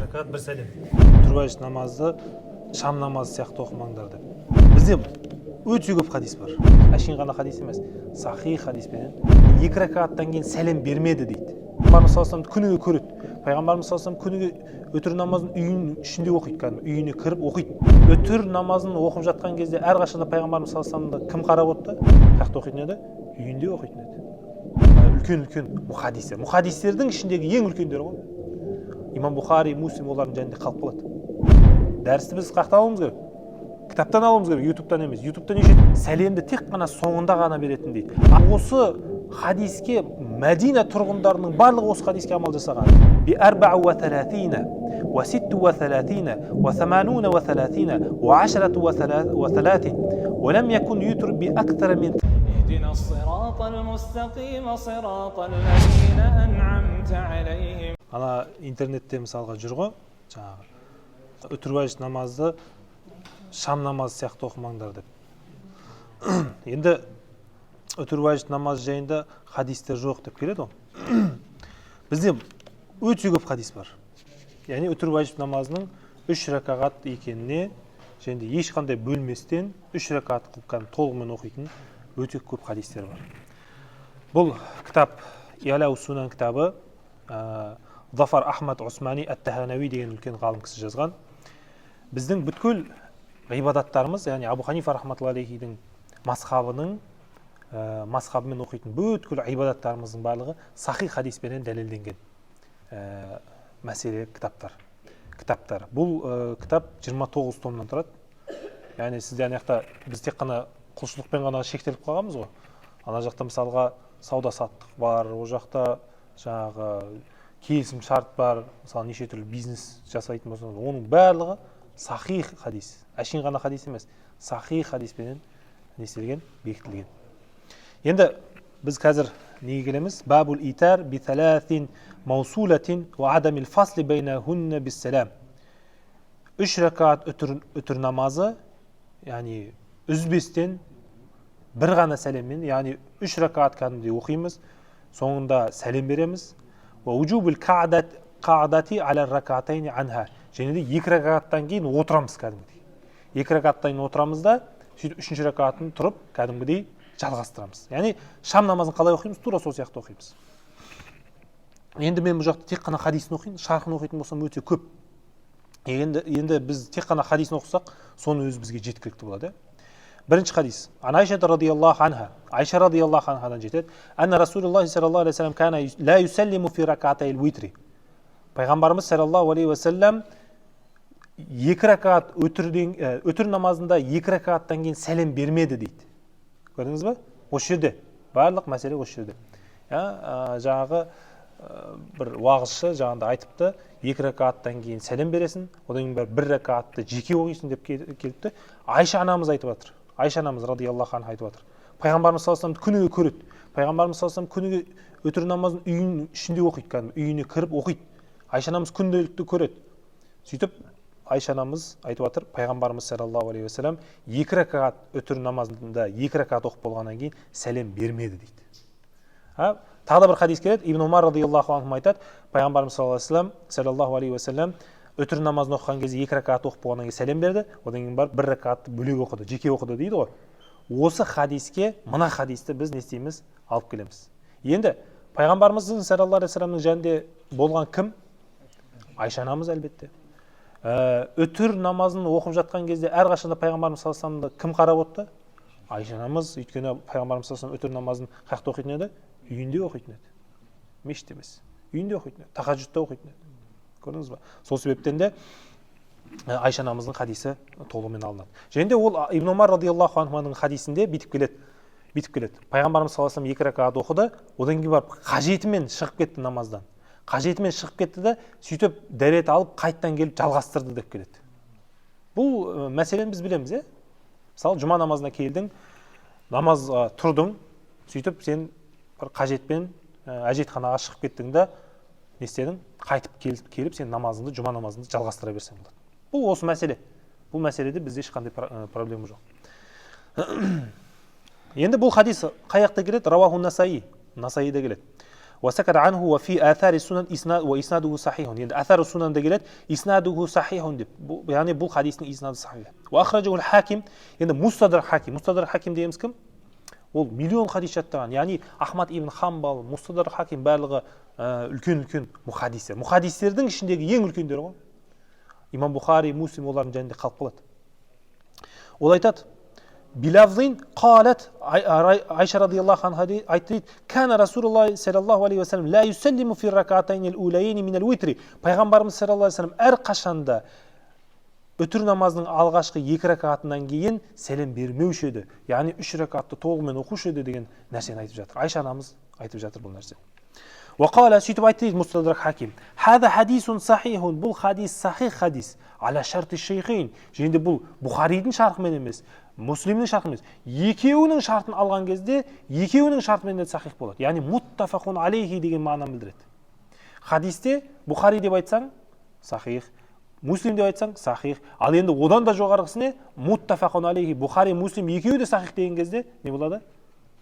ракат бір сәлем. Тұрбайыш намазды шам намазы сияқты оқымаңдар деп. Бізде өте көп хадис бар. Әшейін ғана хадис емес, сахи хадиспен 2 ракаттан кейін сәлем бермеді дейді. Пайғамбарымыз саллаллаху алейхи вассалам күніге көреді. Пайғамбарымыз саллаллаху алейхи вассалам күніге өтір намазын үйінің ішінде оқиды, кәдімгі үйіне кіріп оқиды. Өтір намазын оқып жатқан кезде әрқашанда пайғамбарымыз саллаллаху алейхи вассаламды кім қарап отты? Қаяқта оқитын еді? Үйінде оқитын еді. Үлкен мұхадистер. Мұхадистердің ішіндегі ең үлкендері ғой. Имам Бухари, Муслим олардың жанында қалып қалады. Дәрісті біз қаяқта алуымыз керек? Кітаптан алуымыз керек, ютубтан емес. Ютубтан неше сәлемді тек қана соңында ғана беретін дейді. Осы хадиске Мәдина тұрғындарының барлығы осы хадиске амал жасаған. Би 34 ва 36 ва 80 ва 30 ва 10 ва 3 ولم يكن يتر بأكثر من اهدنا الصراط المستقيم صراط الذين أنعمت عليهم. Ана интернетте мысалға жүр ғой, жаңағы өтірбайыш намазды шам намазы сияқты оқымаңдар деп. Енді өтірбайыш намаз жайында хадистер жоқ деп келеді ғой. Бізде өте көп хадис бар. Яғни өтірбайыш намазының 3 ракағат екеніне және ешқандай бөлместен 3 ракағат қылып толығымен оқитын өте көп хадистер бар. Бұл кітап Иаляу Сунан кітабы Зафар Ахмад Усмани Ат-Таханави деген үлкен ғалым кісі жазған. Біздің бүткіл ғибадаттарымыз, яғни Абу Ханифа рахматуллахи алейхидің мазхабымен оқитын бүткіл ғибадаттарымыздың барлығы сахи хадиспенен дәлелденген мәселе кітаптар. Бұл кітап 29 томнан тұрады. Яғни сізде ана жақта біз тек қана құлшылықпен ғана шектеліп қалғанбыз ғой. Ана жақта мысалға сауда саттық бар, о жақта жаңағы келісім шарт бар, мысалы неше түрлі бизнес жасайтын болса, оның барлығы сахи хадис. Әшейін ғана хадис емес, сахи хадиспенен нестелген, бекітілген. Енді біз қазір неге келеміз? Бабул итар би талатин маусулатин ва адамил фасли байнахунна биссалам. 3 ракат өтір намазы, яғни үзбестен бір ғана сәлеммен, яғни 3 ракат кәдімгідей оқимыз, соңында сәлем береміз. Ва уджубул қаадати аля ракатайни анха. Және де 2 ракаттан кейін отырамыз кәдімгідей. 2 ракаттан кейін отырамыз да, сөйтіп 3-ші ракатын тұрып кәдімгідей жалғастырамыз. Яғни шам намазын қалай оқимыз? Тура сол сияқты оқимыз. Енді мен бұл жақта тек қана хадисін оқиын, шархын оқитын болсам өте көп. Енді біз тек қана хадисін оқысақ, соны өз бізге жеткілікті болады. Бірінші хадис. Айша радиаллаху анха. Айша радиаллаху анхадан жетеді. Анна Расулуллахи саллаллаху алейхи ва саллям кана ла юсаллиму фи ракатайл витри. Пайғамбарымыз саллаллаху алейхи ва саллям 2 ракат өтір намазында 2 ракаттан кейін сәлем бермеді дейді. Көрдіңіз бе? Осы жерде. Барлық мәселе осы жерде. Жаңағы бір уағызшы жаңағында айтыпты, 2 ракаттан кейін сәлем бересің, одан кейін 1 ракатты жеке оқисың деп келіпті. Айша анамыз айтып жатыр. Айша анамыз радиаллаху анха айтып жатыр. Пайғамбарымыз саллаллаху алейхи ва саллям күніге көреді. Пайғамбарымыз саллаллаху алейхи ва саллям күніге өтір намазын үйінің ішінде оқиды, кәдімгі үйіне кіріп оқиды. Айша анамыз күнделікті көреді. Сөйтіп Айша анамыз айтып жатыр, пайғамбарымыз саллаллаху алейхи ва саллям 2 ракат өтір намазында 2 ракат оқып болғаннан кейін сәлем бермеді дейді. Тағы да бір хадис келеді. Ибн Умар радиаллаху анху айтады, пайғамбарымыз саллаллаху алейхи ва саллям өтір намазын оқыған кезде 2 ракат оқып болғаннан кейін сәлем берді, одан кейін барып 1 ракатты бөлек оқыды, жеке оқыды дейді ғой. Осы хадиске, мына хадисті біз не істейміз? Алып келеміз. Енді пайғамбарымыздың саллаллаху алейхи ва саллямның жанында болған кім? Айша анамыз әлбетте. Өтір намазын оқып жатқан кезде әрқашанда пайғамбарымыз саллаллаху алейхи ва саллямды кім қарап отты? Айша анамыз. Өйткені пайғамбарымыз саллаллаху алейхи ва саллям өтір намазын қаяқта оқитын еді? Үйінде оқитын еді. Мешітте емес. Үйінде оқитын еді. Тахаджудта оқитын еді. Көрдіңіз ба? Сол себептен де Айша анамыздың хадисі толығымен алынады. Және де ол Ибн Умар радиаллаху анхуның хадисінде битіп келеді. Пайғамбарымыз саллаллаху алейхи ва саллям 2 ракат оқыды, одан кейін барып қажетімен шығып кетті намаздан. Қажетімен шығып кетті де, сөйтіп дәрет алып қайттан келіп жалғастырды деп келеді. Бұл мәселені біз білеміз, е? Мысалы, жұма намазына келдің, намазға тұрдың, сөйтіп сен бір қажетпен әжетханаға шығып кеттің да, не істедің? Қайтып келіп сен намазыңды, жұма намазыңды жалғастыра берсең болады. Бұл осы мәселе. Бұл мәселеде бізде ешқандай проблема жоқ. Енді бұл хадис қай жақта келеді? Раваху Насаи. Насаида келеді. وسكت عنه وفي آثار السنن إسناد وإسناده صحيح. يعني آثار السنن دجلت إسناده صحيح يعني بول حديث إسناد صحيح. وأخرجه الحاكم يعني مستدرك حاكم ديمز كم؟ ол миллион хадис жаттаған, яғни Ахмад ибн Хамбал, Мустадрак Хаким барлығы үлкен мұхадистердің ішіндегі ең үлкендері ғой. Имам Бухари, Муслим олардың жанында қалып қалады. Ол айтады: Билавзин қалат, Айша радиаллаху анха айтты, кана Расулуллах саллаллаху алейхи ва саллям ла юсаллиму фи ракатайни ал-улайни мин ал-витри. Пайғамбарымыз саллаллаху алейхи ва саллям әрқашанда үтір намазының алғашқы 2 ракатынан кейін сәлем бермеуші еді. Яғни 3 ракатты толығымен оқушы еді деген нәрсені айтып жатыр. Айша анамыз айтып жатыр бұл нәрсе. Вақала сөйтіп айтты дейді Мустадрак Хаким: Хада хадисун сахихун, бұл хадис сахих хадис, аля шарти шейхин. Және бұл Бухаридің шартымен емес, Муслимнің шартымен емес. Екеуінің шартын алған кезде, екеуінің шартымен де сахих болады. Яғни муттафақун алейхи деген мағынаны білдіреді. Хадисте Бухари деп айтсаң сахих, Муслим деп айтсаң сахих. Ал енді одан да жоғарғысы не? Муттафақун алейхи. Бухари, Муслим екеуі де сахих деген кезде не болады?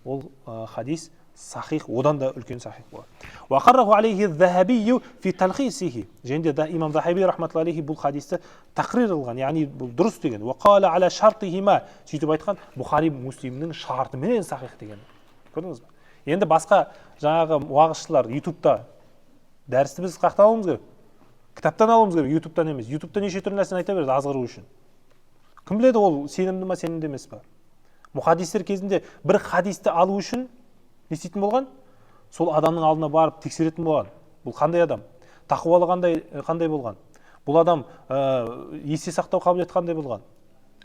Ол хадис сахих, одан да үлкен сахих болады. Вақарраху алейхи az-Zahabiyyu фи талхисихи. Және де имам Захаби рахматуллахи алейхи бұл хадисті тақрир қылған, яғни бұл дұрыс деген. Вақала аля шартихима, сөйтіп айтқан Бухари, Муслимнің шартыменен сахих деген. Көрдіңіз бе? Енді басқа жаңағы уағызшылар ютубта дәрісті біз қақта алуымыз керек. Кітаптан алуымыз керек, ютубтан емес. Ютубта неше түрлі нәрсені айта береді азғыру үшін. Кім біледі ол сенімді ма, сенімді емес па? Мұхадистер кезінде бір хадисті алу үшін не істейтін болған? Сол адамның алдына барып тексеретін болған. Бұл қандай адам? Тақуалы қандай болған? Бұл адам есте сақтау қабілеті қандай болған?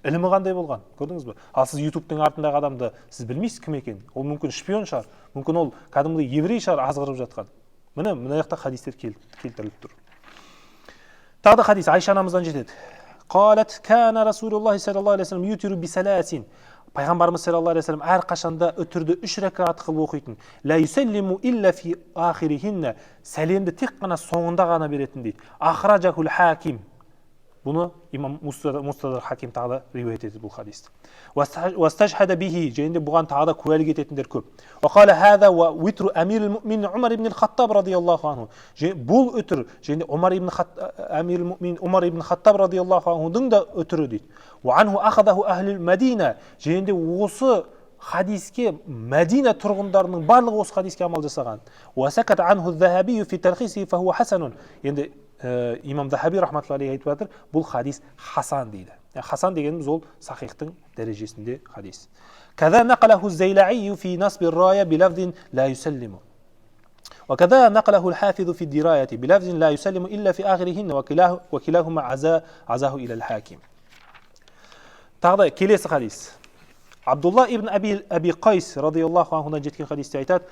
Ілімі қандай болған? Көрдіңіз бе? Ал сіз ютубтың артындағы адамды сіз білмейсіз кім екен? Ол мүмкін шпион шығар, мүмкін ол кәдімгідей еврей шығар, азғырып жатқан. Мына жақта хадистер келтіріліп тұр. Тағы да хадис Айша анамыздан жетеді. Қалат кана Расулуллах саллаллаху алейхи ва саллям ютиру би саласин. Пайғамбарымыз саллаллаху алейхи ва саллям әрқашанда үтірді 3 ракат қылып оқитын. Ла юсаллиму илля фи ахирихинна. Сәлемді тек қана соңында ғана беретін дейді. Ахраджахул Хаким. Бұны имам Мустадрак Хаким тағы да риуаят етеді бұл хадисті. Вастажхада бихи, және де бұған тағы да куәлік ететіндер көп. Вақала хада ва витру амирул муъмин Умар ибн al-Хаттаб радиаллаху анху. Бұл үтір, және амирул муъмин Умар ибн al-Хаттаб радиаллаху анхудың да үтірі дейді. Ва анху ахадаху ахлул Мадина. Және де осы хадиске Мәдина тұрғындарының барлығы осы хадиске амал жасаған. Ва сакат анху az-Zahabi фи талхиси фа хуа хасанун. Енді имам Захаби рахматуллахи айтып жатыр, бұл хадис хасан дейді. Хасан дегеніміз ол сахихтың дәрежесінде хадис. Кәза нақалаху az-Зайлаи фи насбир рая билафзин ла юсаллиму. Ва кәза нақалаху al-Хафизу фи дираяти билафзин ла юсаллиму илля фи ахирихинна ва килахума азаху иля al-Хаким. Тағы да келесі хадис. Абдулла ибн Аби Қайс радиаллаху анхудан жеткен хадисте айтады: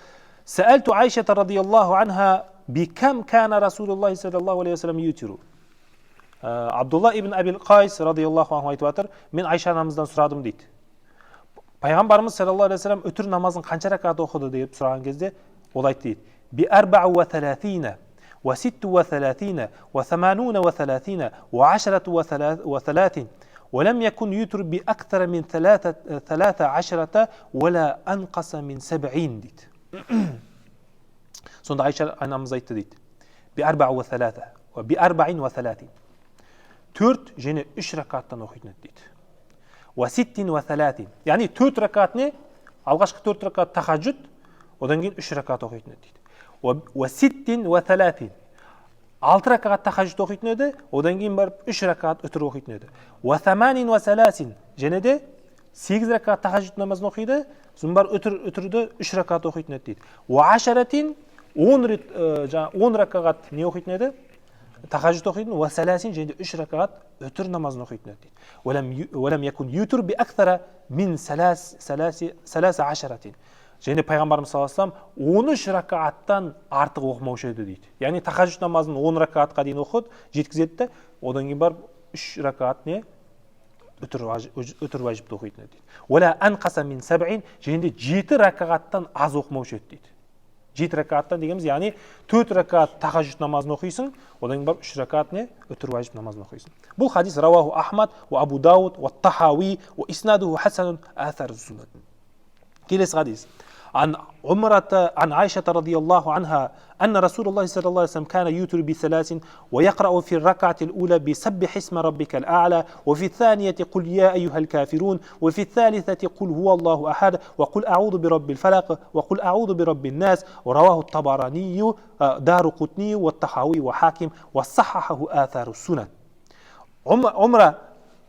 Сәәлту Айшата радиаллаху анха бикам кана Расулуллах саллаллаху алейхи ва саллям ютиру. Абдулла ибн Аби Қайс радиаллаху анху айтып жатыр, мен Айша анамыздан сұрадым дейді. Пайғамбарымыз саллаллаху алейхи ва саллям үтір намазын қанша ракат оқыды деп сұраған кезде ол айтты дейді: би 34 ва 36 ва 80 ва 30 ва 10 ва 30 ولم يكن يتر بأكثر من 13 ولا أنقص من 70 дейді. Сонда Айша анамыз айтты дейді: би 34 ва би 40 ва 30. 4 және 3 ракаттан оқитын еді дейді. Ва 60 ва 30. Яғни 4 ракат не? Алғашқы 4 ракат тахаджуд, одан кейін 3 ракат оқитын еді дейді. Ва 60 ва 30. 6 ракат тахаджуд оқитын еді, одан кейін барып 3 ракат үтір оқитын еді. Ва 8 ва 30. Және де 8 ракат тахаджуд намазын оқиды, сосын бар үтірді 3 ракат оқитын еді дейді. Ва 10 ракат не оқитын еді? Тахаджуд оқитын. Ва 30 және де 3 ракат үтір намазын оқитын еді дейді. Валам якун ютур би акthara min 13. Және пайғамбарымыз саллаллаху алейхи ва саллям 13 ракаттан артық оқымаушы еді дейді. Яғни тахаджуд намазын 10 ракатқа дейін оқыды, жеткізеді де, одан кейін барып 3 ракат не? Үтір важипті оқитын еді дейді. Вала анқаса мин 70, және де 7 ракаттан аз оқымаушы еді дейді. 7 ракаттан дегеніміз, яғни 4 ракат тахаджуд намазын оқисың, одан кейін барып 3 ракат не? Үтір важип намазын оқисың. Бұл хадис раваху Ахмад ва Абу Дауд ва Тахауи ва иснадуху хасанун аthar az-Sunan. Келесі хадис. عن عائشة رضي الله عنها أن رسول الله صلى الله عليه وسلم كان يوتر بثلاث ويقرأ في الركعة الأولى بسبح اسم ربك الأعلى وفي الثانية قل يا أيها الكافرون وفي الثالثة قل هو الله أحد وقل أعوذ برب الفلق وقل أعوذ برب الناس ورواه الطبراني دار قطني والطحاوي وحاكم وصححه آثار السنن. عمر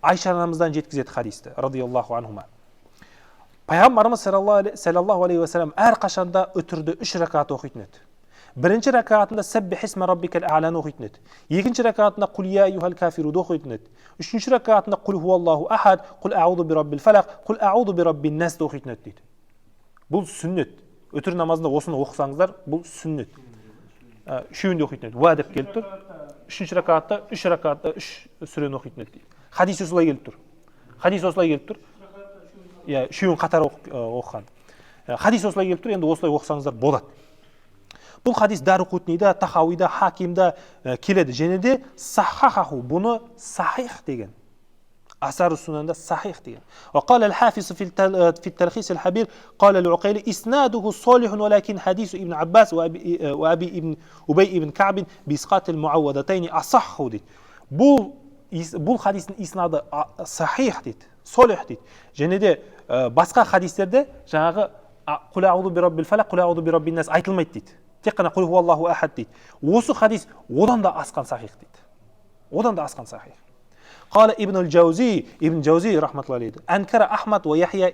عائشة намаздан жеткізеді хадисті радиаллаху анхума. Пайғамбарымыз саллаллаху алейхи вассалам әрқашанда үтірді 3 ракат оқитын еді. Бірінші ракатында саббих исма раббикал а'ланы оқитын еді. Екінші ракатында құл я айюхал кафируды оқитын еді. Үшінші ракатында құл хуаллаху ахад, құл а'уду бираббил фалақ, құл а'уду бираббин нас оқитын еді дейді. Бұл сүннет. Үтір намазында осыны оқысаңыздар, бұл сүннет. Үшеуінде оқитын еді. Уа деп келіп тұр. Үшінші ракатта 3 ракатта 3 сүрені оқитын еді дейді. Хадис осылай келіп тұр. Хадис осылай келіп тұр. Я үшеуін қатар оқыған. Хадис осылай келіп тұр, енді осылай оқысаңыздар болады. Бұл хадис Даруқутнида, Тахауида, Хакимда келеді. Және де сахахаху, бұны сахих деген. Асар сунанда сахих деген. وقال الحافظ في التلخيص الحبير قال العقيلي إسناده صالح ولكن حديث ابن عباس وأبي ابن أبي ابن كعب بإسقاط المعوذتين أصح дейді. Бұл хадистің иснады сахих дейді, солих дейді. Және де басқа хадистерде жаңағы құл аузу бираббил фалақ, құл аузу бираббин нас айтылмайды дейді. Тек қана құл хуаллаху ахад дейді. Осы хадис одан да асқан сахих дейді. Одан да асқан сахих. قال ابن الجوزي رحمة الله عليه أنكر أحمد ويحيى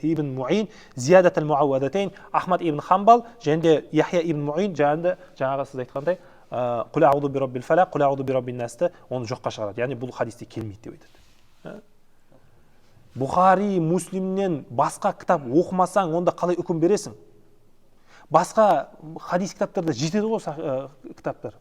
ابن معين زيادة المعوذتين. أحمد ابن حنبل және يحيى ابن معين жаңағы сіз айтқандай құл аузу бираббил фалақ, құл аузу бираббин насты оны жоққа шығарады. Яғни бұл хадисте келмейді деп айтады. Бұхари, Муслимнен басқа кітап оқымасаң, онда қалай үкім бересің? Басқа хадис кітаптарда жетеді ғой кітаптар.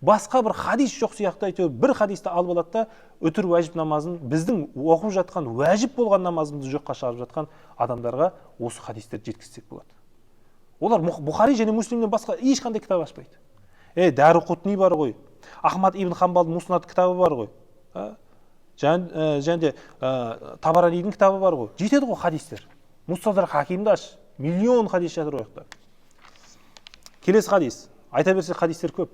Басқа бір хадис жоқ сияқты әйтеуір бір хадисті алып алады да үтір уәжіп намазын, біздің оқып жатқан уәжіп болған намазымызды жоққа шығарып жатқан адамдарға осы хадистерді жеткізсек болады. Олар Бұхари және Муслимнен басқа ешқандай кітап ашпайды. Даруқутни бар ғой, Ахмад ибн Хамбалдың Муснад кітабы бар ғой, және Табаранидің кітабы бар ғой. Жетеді ғой хадистер. Мустадрак Хакимді аш, миллион хадис жатыр ол жақта. Келесі хадис, айта берсек хадистер көп.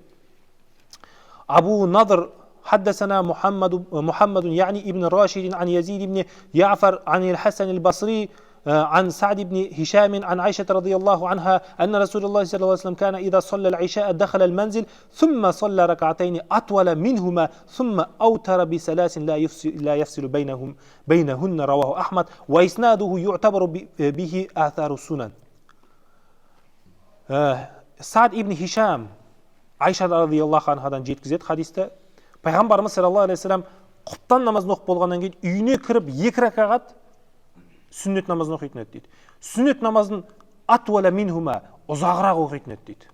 Абу Надр حدثنا محمد يعني ابن راشد عن يزيد بن يعفر عن الحسن البصري عن سعد بن هشام عن عائشة رضي الله عنها أن رسول الله صلى الله عليه وسلم كان إذا صلى العشاء دخل المنزل ثم صلى ركعتين أطول منهما ثم أوتر بثلاث لا يفصل بينهن رواه أحمد وإسناده يعتبر به آثار السنن. سعد ابن هشام Айша радиаллаху анхадан жеткізеді хадисті. Пайғамбарымыз саллаллаху алейхи вассалам құптан намазын оқып болғаннан кейін үйіне кіріп 2 ракағат сүннет намазын оқитын еді дейді. Сүннет намазын атуала минхума, ұзағырақ оқитын еді дейді.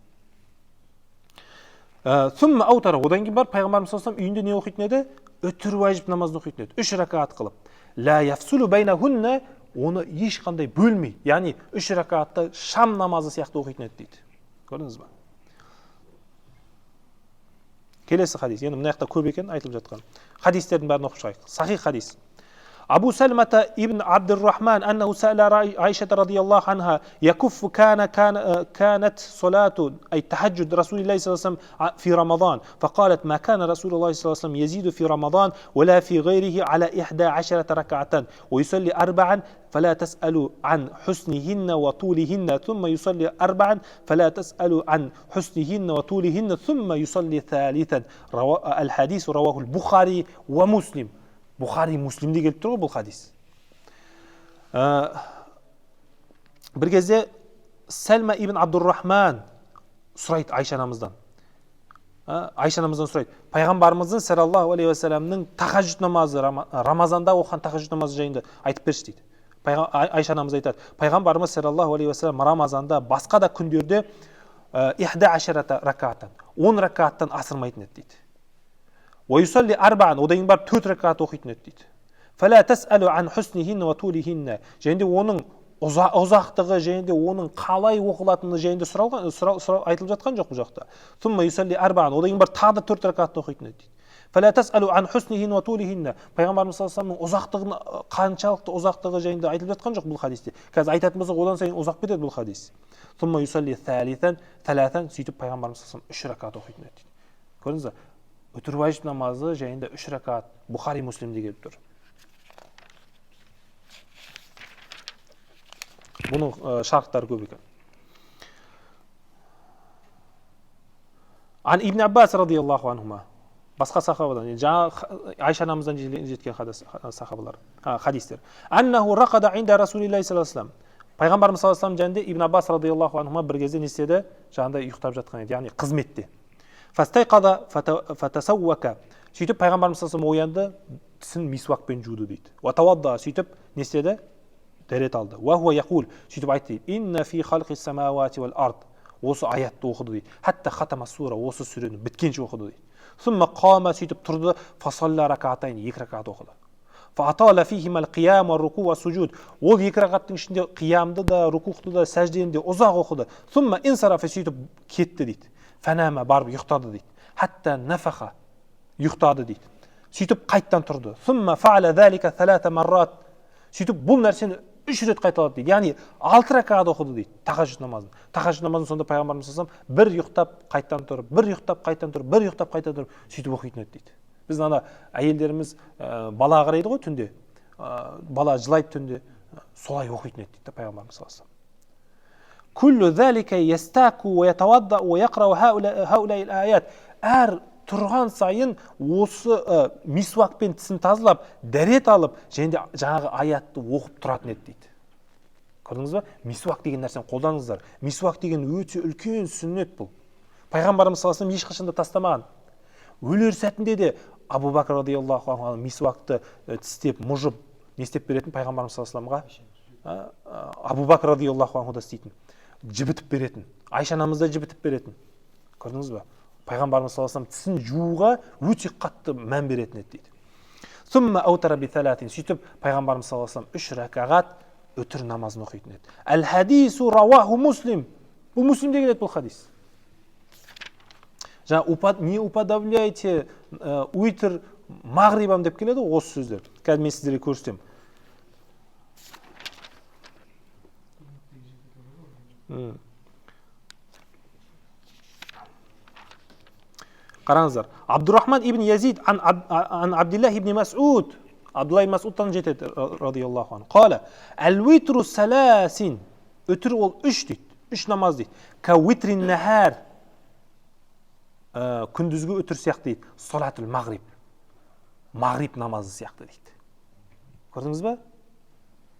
Сумма аутара, одан кейін бар пайғамбарымыз саллаллаху алейхи вассалам үйінде не оқитын еді? Үтір уәжіп намазын оқитын еді. 3 ракағат қылып. Ла яфсулу байнахунна, оны ешқандай бөлмей, яғни 3 ракағатты шам намазы сияқты оқитын еді дейді. Көрдіңіз ба? Келесі хадис, енді мына жақта көп екен айтылып жатқан. Хадистердің бәрін оқып шығайық. Сахих хадис. أبو سلمة ابن عبد الرحمن أنه سأل عائشة رضي الله عنها يكف كانت صلاة أي تهجد رسول الله صلى الله عليه وسلم في رمضان فقالت ما كان رسول الله صلى الله عليه وسلم يزيد في رمضان ولا في غيره على 11 ركعة ويصلي 4 فلا تسألوا عن حسنهن وطولهن ثم يصلي 4 فلا تسألوا عن حسنهن وطولهن ثم يصلي ثالثا. الحديث رواه البخاري ومسلم. Бұхари Муслимде келіп тұр ғой бұл хадис. Бір кезде Сәлма ибн Абдуррахман сұрайды Айша анамыздан. Айша анамыздан сұрайды. Пайғамбарымыздың саллаллаху алейхи вассаламның тахаджуд намазы, Рамазанда оқыған тахаджуд намазы жайында айтып берші дейді. Айша анамыз айтады. Пайғамбарымыз саллаллаху алейхи вассалам Рамазанда басқа да күндерде 11 ракаттан, 10 ракаттан асырмайтын еді дейді. ويصلي 4 одан бар 4 ракат оқитын еді дейді. فلا تسألوا عن حسنهن وطولهن. Және оның ұзақтығы, және оның қалай оқылатыны жайында айтылып жатқан жоқ бұл жақта. ثم يصلي 4 одан бар тағы да 4 ракат оқитын еді дейді. فلا تسألوا عن حسنهن وطولهن. Пайғамбарымыз саллаллаху алейхи ұзақтығын, қаншалықты ұзақтығы жайында айтылып жатқан жоқ бұл хадисте. Қазір айтатын болсақ, одан сайын ұзақ кетеді бұл хадис. ثم يصلي ثلاثا, сөйтіп пайғамбарымыз саллаллаху алейхи 3 ракат оқитын еді. Көрдіңіз бе? Үтір уажип намазы жайында 3 ракат Бұхари Муслимде келіп тұр. Бұның шарықтары көп екен. Ан Ибн Аббас радиаллаху анхума. Басқа сахабадан, жаңа Айша анамыздан жеткен сахабалар, хадистер. Аннаху рақада инда Расулиллахи саллаллаху алейхи ва саллям. Пайғамбарымыз саллаллаху алейхи ва саллям жанында Ибн Аббас радиаллаху анхума бір кезде не істеді? Жаңында ұйықтап жатқан еді, яғни қызметте. Фастайқада фатасауака. Сөйтіп пайғамбарымыз саллаллаху алейхи ва саллям оянды, тісін мисуакпен жуды дейді. Ва тавадда, сөйтіп не істеді? Дәрет алды. Ва хуа яқул, сөйтіп айтты: "Инна фи халқис самауати вал ард." Осы аятты оқыды дейді. Хатта хатама сура, осы сүрені біткенше оқыды дейді. Сумма қама, сөйтіп тұрды, фасалла ракатайн, 2 ракат оқыды. Фаатала фихима ал-қиям ва руку ва суджуд. Ол 2 ракаттың ішінде қиямды да, рукуқты да, сәждені де ұзақ оқыды. Сумма инсарафа, сөйтіп кетті дейді. Фанама, барып ұйықтады дейді. Хатта нафаха, ұйықтады дейді. Сөйтіп қайттан тұрды. Сумма фаала залика 3 маррат. Сөйтіп бұл нәрсені 3 рет қайталады дейді. Яғни 6 ракат оқыды дейді тахаджуд намазын. Тахаджуд намазын сонда пайғамбарымыз саллаллаху алейхи ва саллям бір ұйықтап қайттан тұрып, бір ұйықтап қайттан тұрып, бір ұйықтап қайттан тұрып, сөйтіп оқитын еді дейді. Біз ана әйелдеріміз бала қарайды ғой түнде, бала жылайды түнде, солай оқитын еді дейді пайғамбарымыз саллаллаху алейхи ва саллям. Куллу залика ястаку ва ятавадда ва яқрау хаулай ал-аят. Әр тұрған сайын осы мисуакпен тісін тазалап, дәрет алып, және жаңағы аятты оқып тұратын еді дейді. Көрдіңіз бе? Мисуак деген нәрсені қолданыңыздар. Мисуак деген өте үлкен сүннет бұл. Пайғамбарымыз саллаллаху алейхи ва саллям ешқашанда тастамаған. Өлер сәтінде де Абу Бакр радиаллаху анху мисуакты тістеп, мұжып, не істеп беретін пайғамбарымыз саллаллаху алейхи ва саллямға? Абу Бакр радиаллаху анху да істейтін. Жібітіп беретін. Айша анамыз да жібітіп беретін. Көрдіңіз бе? Пайғамбарымыз саллаллаху алейхи ва саллям тісін жууға өте қатты мән беретін еді дейді. Сумма аутара би салатин. Сөйтіп пайғамбарымыз саллаллаху алейхи ва саллям 3 ракағат өтір намазын оқитын еді. Әл-хадису раваху Муслим. Бұл Муслимде келеді бұл хадис. Жаңа не уподавляйте уйтр мағрибам деп келеді осы сөздер. Қазір мен сіздерге көрсетем. Қараңыздар. Абдурахман ибн Язид ан Абдиллах ибн Мас'уд. Абдулла ибн Мас'удтан жетеді радиаллаху анху. Қала: "Әл-уитру саласин." Өтір ол 3 дейді. 3 намаз дейді. Ка уитрин нахар. Күндізгі өтір сияқты дейді. Салатул мағриб. Мағриб намазы сияқты дейді. Көрдіңіз бе?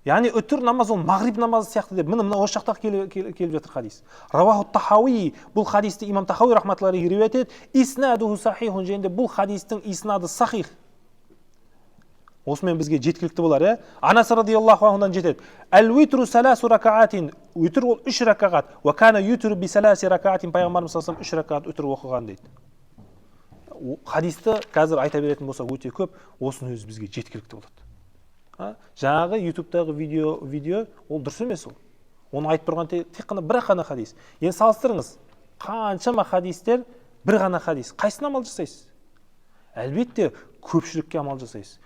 Яғни өтір намаз ол мағриб намазы сияқты деп. Мына осы жақта келіп жатыр хадис. Раваху Тахауи. Бұл хадисті имам Тахауи рахматуллахи алейхи риуаят етеді. Иснадуху сахихун. Және бұл хадистің иснады сахих. Осымен бізге жеткілікті болар, Анас радиаллаху анхудан жетеді. Әл-уитру саласу ракаатин. Уитр ол 3 ракағат. Ва кана ютру би саласи ракаатин. Пайғамбарымыз саллаллаху алейхи ва саллям 3 ракағат уитр оқыған дейді. Хадисті қазір айта беретін болса өте көп, осының өзі бізге жеткілікті болады. Жаңағы ютубтағы видео ол дұрыс емес ол. Оны айтып тұрған тек қана бір ғана хадис. Енді салыстырыңыз. Қаншама хадистер, бір ғана хадис. Қайсына амал жасайсыз? Әлбетте көпшілікке амал жасайсыз.